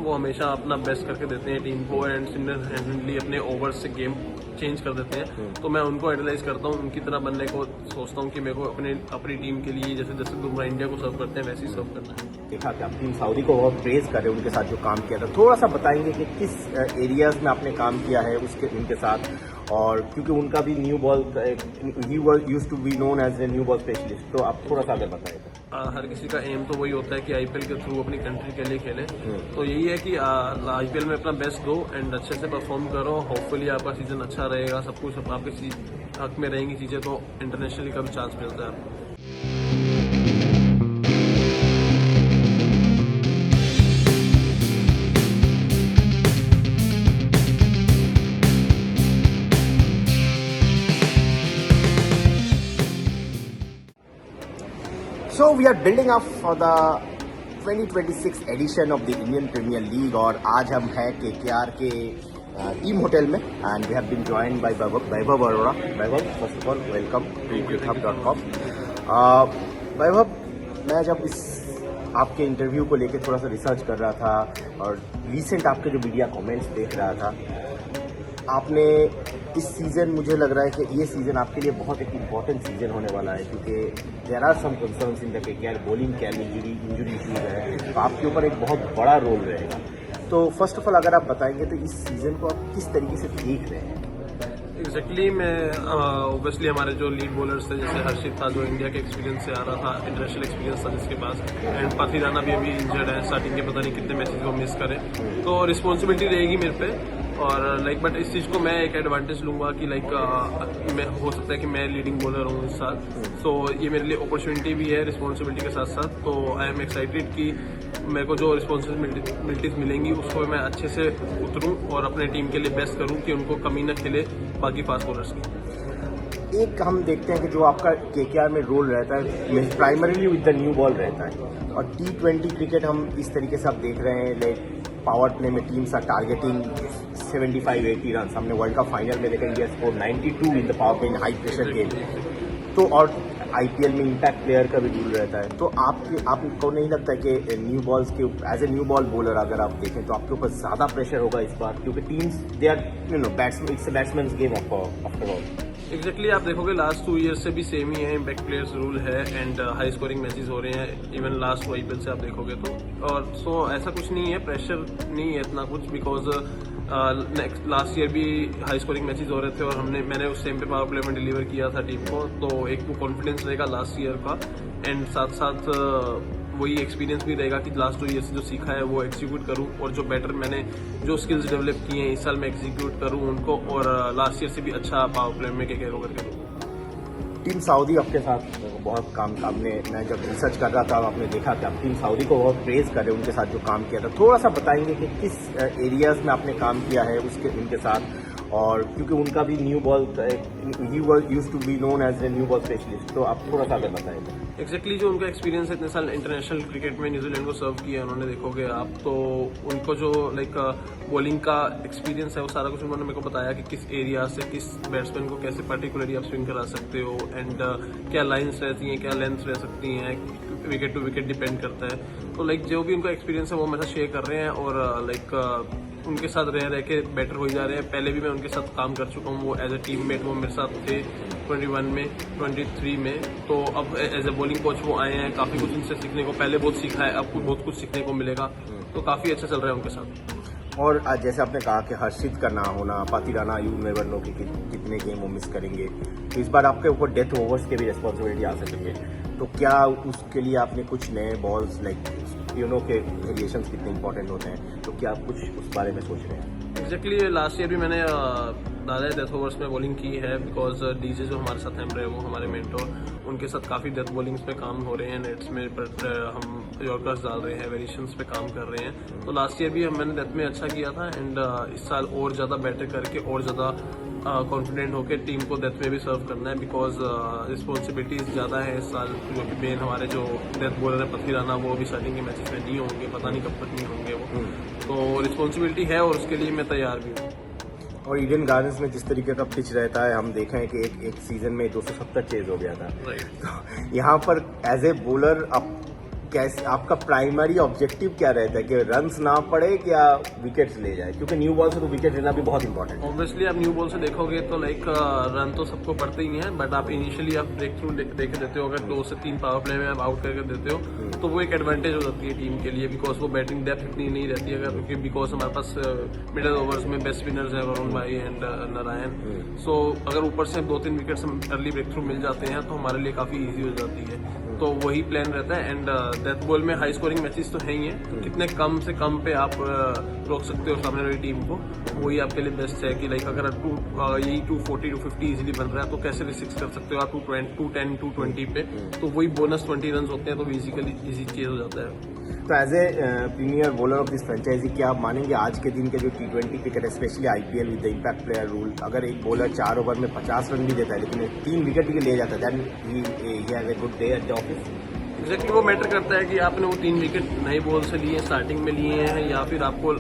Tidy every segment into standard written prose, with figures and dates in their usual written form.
वो हमेशा अपना बेस्ट करके देते हैं टीम को एंड सिंगल हैंडली अपने ओवर्स से गेम चेंज कर देते हैं। तो मैं उनको एनालाइज करता हूँ, उनकी तरह बनने को सोचता हूँ कि मेरे को अपनी टीम के लिए जैसे जैसे बुमराह इंडिया को सर्व करते हैं वैसे ही सर्व करना है। देखा कि आप टीम सऊदी को बहुत प्रेज कर रहे हैं, उनके साथ जो काम किया था, थोड़ा सा बताएंगे कि किस एरियाज में आपने काम किया है उनके साथ, और क्योंकि उनका भी न्यू बॉल ही used to be known as a new ball specialist, तो आप थोड़ा सा अगर बताएंगे। हर किसी का एम तो वही होता है कि आईपीएल के थ्रू अपनी कंट्री के लिए खेले। तो यही है कि आईपीएल में अपना बेस्ट दो एंड अच्छे से परफॉर्म करो। होपफुली आपका सीजन अच्छा रहेगा, सब कुछ आपके हक में रहेंगी चीजें, तो इंटरनेशनली का भी चांस मिलता है आपको। So we are building up for the 2026 edition of the Indian Premier League, और आज हम हैं KKR के टीम होटल में and we have been joined by Vaibhav Arora. Vaibhav, first of all welcome to cricket.com। Vaibhav, मैं जब इस आपके इंटरव्यू को लेके थोड़ा सा रिसर्च कर रहा था और रिसेंट आपके जो मीडिया कमेंट्स देख रहा था, आपने इस सीज़न, मुझे लग रहा है कि ये सीज़न आपके लिए बहुत एक इम्पॉर्टेंट सीज़न होने वाला है, क्योंकि there are some concerns in the KKR bowling can injury issues है, तो आपके ऊपर एक बहुत बड़ा रोल रहेगा। तो फर्स्ट ऑफ ऑल अगर आप बताएंगे तो इस सीज़न को आप किस तरीके से देख रहे हैं? एग्जैक्टली मैं ओबियसली हमारे जो लीड बॉलर्स थे, जैसे हर्षित था जो इंडिया के एक्सपीरियंस से आ रहा था, इंटरनेशनल एक्सपीरियंस था जिसके पास, एंड पाथी राणा भी अभी इंजर्ड है, स्टार्टिंग के पता नहीं कितने मैचेस वो मिस करें, तो रिस्पॉन्सिबिलिटी रहेगी मेरे पे। और लाइक बट इस चीज़ को मैं एक एडवांटेज लूंगा कि लाइक मैं हो सकता है कि मैं लीडिंग बॉलर हूँ इस साल, तो ये मेरे लिए अपॉर्चुनिटी भी है रिस्पॉन्सिबिलिटी के साथ साथ। तो आई एम एक्साइटेड कि मेरे को जो रिस्पॉन्सिबिलिटीज मिलेंगी उसको मैं अच्छे से उतरूँ और अपने टीम के लिए बेस्ट करूँ कि उनको कमी न खेले बाकी फास्ट बॉलर्स की। एक हम देखते हैं कि जो आपका KKR में रोल रहता है primarily with the new ball रहता है, और T20 क्रिकेट हम इस तरीके से आप देख रहे हैं, लाइक पावर प्ले में टीम्स आर टारगेटिंग 75-80 रन। हमने वर्ल्ड कप फाइनल में देखा India score 92 in the power play in high pressure game. तो और IPL में इम्पैक्ट प्लेयर का भी रूल रहता है, तो आपको नहीं लगता है कि न्यू बॉल्स के as a new ball bowler अगर आप देखें तो आपके ऊपर ज़्यादा प्रेशर होगा इस बार, क्योंकि teams they are batsman, it's batsman's game after all. Exactly आप देखोगे लास्ट 2 ईयर्स से भी सेम ही है, इम्पैक्ट प्लेयर्स रूल है एंड हाई स्कोरिंग मैचेस हो रहे हैं इवन लास्ट IPL से आप देखोगे तो। और सो ऐसा कुछ नहीं है, प्रेशर नहीं है इतना कुछ, बिकॉज नेक्स्ट लास्ट ईयर भी हाई स्कोरिंग मैचेस हो रहे थे और मैंने उस टाइम पे पावर प्ले में डिलीवर किया था टीम को, तो एक वो कॉन्फिडेंस रहेगा लास्ट ईयर का, एंड साथ साथ वही एक्सपीरियंस भी रहेगा कि लास्ट 2 ईयर से जो सीखा है वो एग्जीक्यूट करूं, और जो बेटर मैंने जो स्किल्स डेवलप किए हैं इस साल मैं एग्जीक्यूट करूं उनको, और लास्ट ईयर से भी अच्छा पावर प्ले में KKR को करके दूं। टीम सऊदी आपके साथ बहुत काम मैं जब रिसर्च कर रहा था आपने देखा कि आप टीम सऊदी को बहुत प्रेज कर रहे हैं, उनके साथ जो काम किया था, थोड़ा सा बताएंगे कि किस एरियाज में आपने काम किया है उनके साथ, और क्योंकि उनका भी न्यू बॉल ही used to be known as a new ball specialist, तो आप थोड़ा सा अगर बताएंगे। एग्जैक्टली जो उनका एक्सपीरियंस है, इतने साल इंटरनेशनल क्रिकेट में न्यूजीलैंड को सर्व किया उन्होंने, देखोगे आप तो उनको जो लाइक बॉलिंग का एक्सपीरियंस है वो सारा कुछ उन्होंने मेरे को बताया कि किस एरिया से किस बैट्समैन को कैसे पर्टिकुलरली आप स्विंग करा सकते हो, एंड क्या लाइन्स रहती हैं, क्या लेंथ रह सकती हैं, विकेट टू विकेट डिपेंड करता है। तो लाइक जो भी उनका एक्सपीरियंस है वो मेरे साथ शेयर कर रहे हैं, और लाइक उनके साथ रह के बेटर हो जा रहे हैं। पहले भी मैं उनके साथ काम कर चुका हूँ, वो एज ए टीममेट वो मेरे साथ थे 21 में 23 में, तो अब एज ए बॉलिंग कोच वो आए हैं, काफ़ी कुछ उनसे सीखने को, पहले बहुत सीखा है, अब बहुत कुछ सीखने को मिलेगा, तो काफ़ी अच्छा चल रहा है उनके साथ। और आज जैसे आपने कहा कि हर्षित का ना होना, पाथी राणा, यू नेवर नो कि कितने गेम वो मिस करेंगे, तो इस बार आपके ऊपर डेथ ओवर्स के भी रिस्पॉन्सिबिलिटी आ सकेंगे, तो क्या उसके लिए आपने कुछ नए बॉल्स लाइक के वेरिएशंस कितने इंपॉर्टेंट होते हैं, तो क्या आप कुछ उस बारे में सोच रहे हैं? एग्जैक्टली लास्ट ईयर भी मैंने ज़्यादा डेथ ओवर्स में बॉलिंग की है, बिकॉज डीजे जो हमारे साथ हैं वो हमारे मेंटोर, उनके साथ काफ़ी डेथ बॉलिंग्स पे काम हो रहे हैं नेट्स में, बट हम यॉर्कर्स डाल रहे हैं, वेरिएशंस पे काम कर रहे हैं। तो लास्ट ईयर भी मैंने डेथ में अच्छा किया था, एंड इस साल और ज़्यादा बेटर करके और ज़्यादा कॉन्फिडेंट होकर टीम को डेथ में भी सर्व करना है, बिकॉज रिस्पॉन्सिबिलिटीज ज़्यादा है इस साल, जो कि मेन हमारे जो डेथ बॉलर है पाथी राणा वो भी स्टार्टिंग के मैचेस में नहीं होंगे, पता नहीं कब तक नहीं होंगे वो, तो रिस्पॉन्सिबिलिटी है और उसके लिए मैं तैयार भी हूँ। और ईडन गार्डन्स में जिस तरीके का पिच रहता है, हम देखें कि एक सीजन में 270 चेज हो गया था, तो यहाँ पर एज ए बॉलर आप कैसे आपका प्राइमरी ऑब्जेक्टिव क्या रहता है कि रन्स ना पड़े या विकेट्स ले जाए, क्योंकि न्यू बॉल से तो विकेट लेना भी बहुत इंपॉर्टेंट है। ऑब्वियसली आप न्यू बॉल से देखोगे तो लाइक रन तो सबको पड़ते ही हैं, बट आप इनिशियली आप ब्रेक थ्रू देके देते हो, अगर 2 से 3 पावर प्ले में आप आउट करके देते हो तो वो एक एडवांटेज हो जाती है टीम के लिए, बिकॉज वो बैटिंग डेप्थ इतनी नहीं रहती है, अगर बिकॉज हमारे पास मिडिल ओवर्स में बेस्ट विनर्स है वरुण भाई एंड नारायण। सो अगर ऊपर से 2-3 विकेट्स अर्ली ब्रेक थ्रू मिल जाते हैं तो हमारे लिए काफी ईजी हो जाती है। तो वही प्लान रहता है। एंड डेथ बॉल में हाई स्कोरिंग मैचेस तो है ही है, तो कितने कम से कम पे आप रोक सकते हो सामने वाली टीम को, वही आपके लिए बेस्ट है कि लाइक अगर यही 240 250 इजीली बन रहा है तो कैसे रिस्क कर सकते हो आप 210 220 पे, तो वही बोनस 20 रन होते हैं, तो बेसिकली इजी चीज हो जाता है। तो as a premier bowler of this franchise, क्या आप मानेंगे आज के दिन के जो T20 क्रिकेट है, specially IPL with the impact player rule, अगर एक बॉलर 4 ओवर में 50 रन भी देता है लेकिन 3 विकेट भी ले जाता है, then he has a good day at the office? Exactly वो मैटर करता है कि आपने वो 3 विकेट नए बॉल से लिए स्टार्टिंग में लिए हैं, या फिर आपको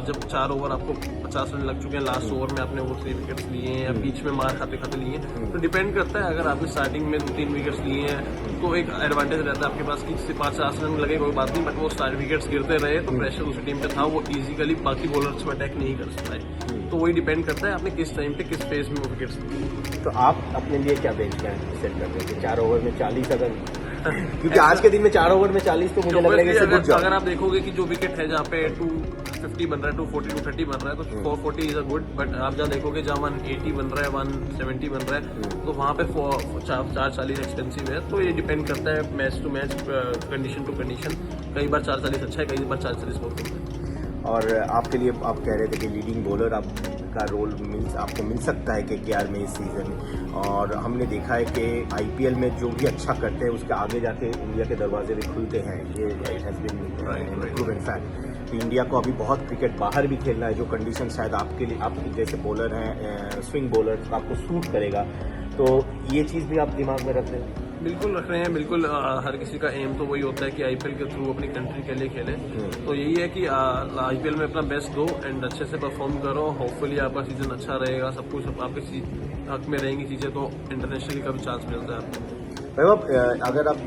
जब 4 ओवर आपको 50 रन लग चुके हैं, लास्ट ओवर में आपने वो 3 विकेट्स लिए हैं या बीच में मार खाते खाते लिए हैं, तो डिपेंड करता है। अगर आपने स्टार्टिंग में 2-3 विकेट्स लिए हैं तो एक एडवांटेज रहता है आपके पास कि 50 रन लगे कोई बात नहीं, बट वो सारे विकेट्स गिरते रहे तो प्रेशर उसी टीम पे था, वो इजीकली बाकी बॉलर्स को अटैक नहीं कर सकता है। तो वही डिपेंड करता है आपने किस टाइम पे किस फेज में वो विकेट्स लिए। तो आप अपने लिए क्या बेंच सेट करते हैं कि 4 ओवर में 40 अगर क्योंकि आज के दिन में 4 ओवर में 40 तो मुझे लग रहा है कि अगर आप देखोगे कि जो विकेट है जहाँ पे 250 बन रहा है, 240 230 बन रहा है, तो 440 इज अ गुड, बट आप जहाँ देखोगे जहाँ 180 बन रहा है, 170 बन रहा है, तो वहाँ पे 440 एक्सपेंसिव है। तो ये डिपेंड करता है match to match, condition to condition. कई बार 440 अच्छा है, कई बार 440 बहुत कम है। और आपके लिए आप कह रहे थे कि लीडिंग बॉलर आपका रोल आपको मिल सकता है KKR में इस सीजन, और हमने देखा है कि IPL में जो भी अच्छा करते हैं उसके आगे जाके इंडिया के दरवाजे भी खुलते हैं। ये it has been proven fact. तो इंडिया को अभी बहुत क्रिकेट बाहर भी खेलना है, जो कंडीशन शायद आपके लिए, आप जैसे बॉलर हैं, स्विंग बॉलर, तो आपको सूट करेगा। तो ये चीज़ भी आप दिमाग में रख रहे हैं? बिल्कुल रख रहे हैं, बिल्कुल। हर किसी का एम तो वही होता है कि IPL के थ्रू अपनी कंट्री के लिए खेले। तो यही है कि IPL में अपना बेस्ट दो एंड अच्छे से परफॉर्म करो। होपफुली आपका सीजन अच्छा रहेगा, सब कुछ आपके हक में रहेंगी चीजें, तो इंटरनेशनली का भी चांस मिलता है आपको। वैभव, अगर आप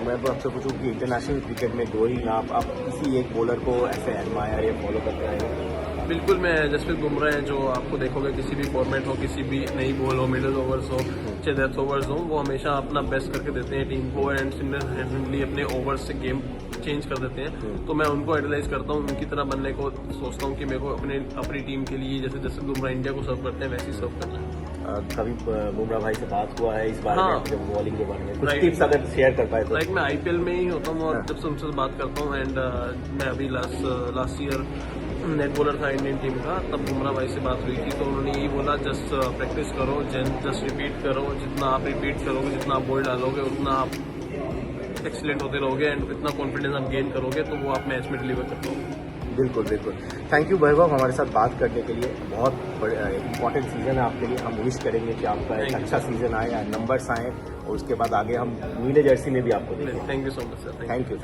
मैं आपसे पूछूं कि इंटरनेशनल क्रिकेट में गोइंग आप किसी एक बॉलर को ऐसे एडमायर या फॉलो करते हैं? बिल्कुल, मैं जसप्रीत बुमराह है, जो आपको देखोगे किसी भी फॉर्मेट हो, किसी भी नई बॉल हो, मिडिल ओवर्स हो, चाहे डेथ ओवर्स हो, वो हमेशा अपना बेस्ट करके देते हैं टीम को एंड सिंगल हैंडेडली अपने ओवर्स से गेम चेंज कर देते हैं। तो मैं उनको आइडलाइज करता हूँ, उनकी तरह बनने को सोचता हूँ कि मेरे को अपनी टीम के लिए जैसे जसप्रीत बुमराह इंडिया को सर्व करते हैं वैसे ही सर्व करना है। कभी बुमराह भाई से बात हुआ है इस बारे में, जब बॉलिंग के बारे में कुछ Right. टिप्स अगर शेयर कर पाए तो? मैं IPL में ही होता हूँ और जब से उनसे बात करता हूँ, एंड मैं अभी लास्ट ईयर नेट बॉलर था इंडियन टीम का, तब बुमराह भाई से बात हुई थी, तो उन्होंने यही बोला, जस्ट प्रैक्टिस करो, जस्ट रिपीट करो, जितना आप रिपीट करोगे, जितना आप बॉल डालोगे, उतना आप एक्सीलेंट होते रहोगे एंड इतना कॉन्फिडेंस आप गेन करोगे तो वो आप मैच में डिलीवर कर पाओगे। बिल्कुल बिल्कुल। थैंक यू वैभव हमारे साथ बात करने के लिए। बहुत इंपॉर्टेंट सीजन है आपके लिए। हम विश करेंगे कि आपका एक अच्छा सीजन आए, नंबर्स आए, और उसके बाद आगे हम नीले जर्सी में भी आपको देखें। Thank you so much sir. Thank you.